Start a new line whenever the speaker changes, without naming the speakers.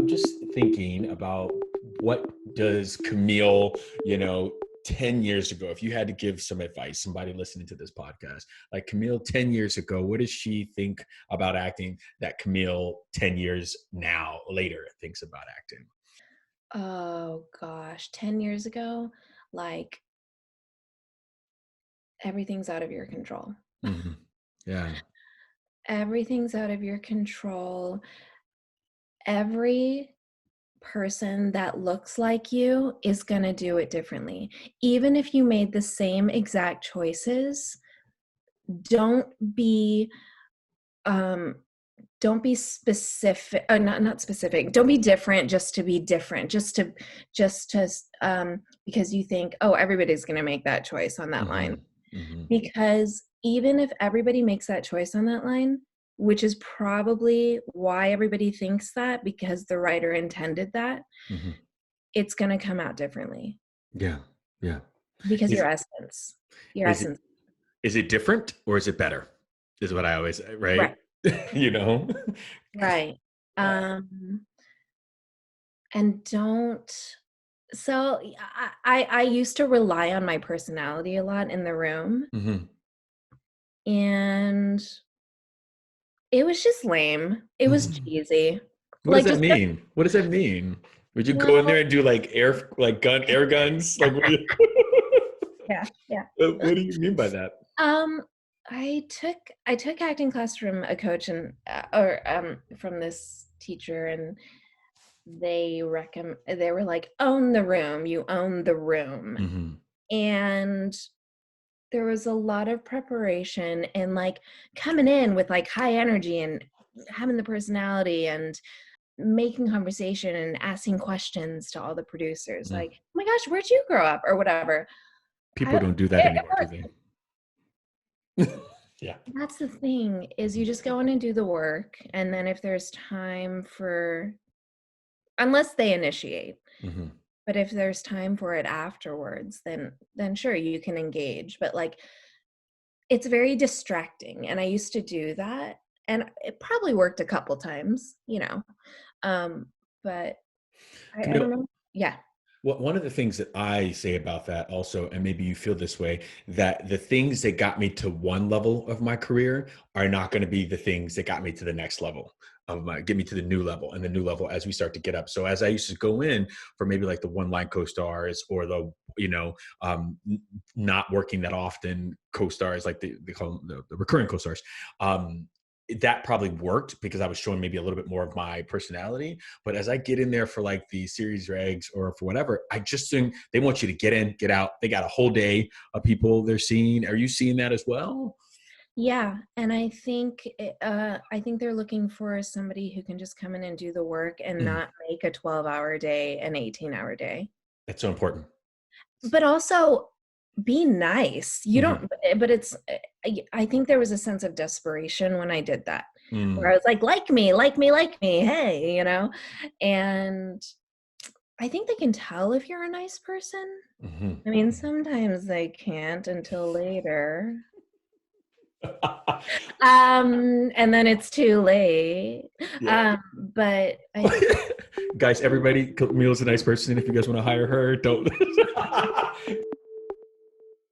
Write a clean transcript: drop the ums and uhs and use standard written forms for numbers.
I'm just thinking about what does Camille, 10 years ago, if you had to give some advice, somebody listening to this podcast, like Camille 10 years ago, what does she think about acting that Camille 10 years now later thinks about acting?
Oh gosh, 10 years ago, like everything's out of your control.
Hmm. Yeah.
Everything's out of your control. Every person that looks like you is going to do it differently. Even if you made the same exact choices, don't be um don't be specific, not specific. Don't be different just to be different, just to because you think, oh, everybody's going to make that choice on that line.
Hmm. Hmm.
Because even if everybody makes that choice on that line, which is probably why everybody thinks that, because the writer intended that,
Hmm.
it's going to come out differently
Yeah. Yeah.
because
Is
your
is it
essence,
is it different or is it better? Is what I always say, right?
right,
you know?
right. Um, and don't, so I used to rely on my personality a lot in the room,
Hmm.
and it was just lame. It was cheesy.
What does
Like
that
just,
mean? What does that mean? Would you go in there
well,
and do like air guns? Like what do you,
yeah, yeah.
what do you mean by that?
Um, I took acting class from a coach and or from this teacher, and they were like, own the room, you own the room.
Hmm.
And there was a lot of preparation and like coming in with like high energy and having the personality and making conversation and asking questions to all the producers like, oh my gosh, where'd you grow up or whatever.
People
I,
don't do that
it,
anymore, do they? Yeah.
That's the thing, is you just go in and do the work, and then if there's time for, unless they initiate,
Hmm.
but if there's time for it afterwards, then sure, you can engage. But like, it's very distracting, and I used to do that, and it probably worked a couple times, um, but I don't
Camille,
know. Yeah.
one of the things that I say about that also, and maybe you feel this way, that the things that got me to one level of my career are not going to be the things that got me to the next level get me to the new level and the new level as we start to get up. So as I used to go in for maybe like the one line co-stars or the, not working that often co-stars, like they call them the recurring co-stars, that probably worked because I was showing maybe a little bit more of my personality. But as I get in there for like the series regs or for whatever, I just think they want you to get in, get out. They got a whole day of people they're seeing. Are you seeing that as well?
Yeah, and I think they're looking for somebody who can just come in and do the work and
Mm,
not make a 12-hour day an 18-hour day.
that's so important.
But also be nice. You
Hmm.
don't, but I think there was a sense of desperation when I did that, where I
Mm,
was like me, like me, like me, hey, and I think they can tell if you're a nice person.
hmm.
I mean, sometimes they can't until later. And then it's too late.
Yeah.
Um, but I think
Guys, everybody, Camille's a nice person. If you guys want to hire her, don't.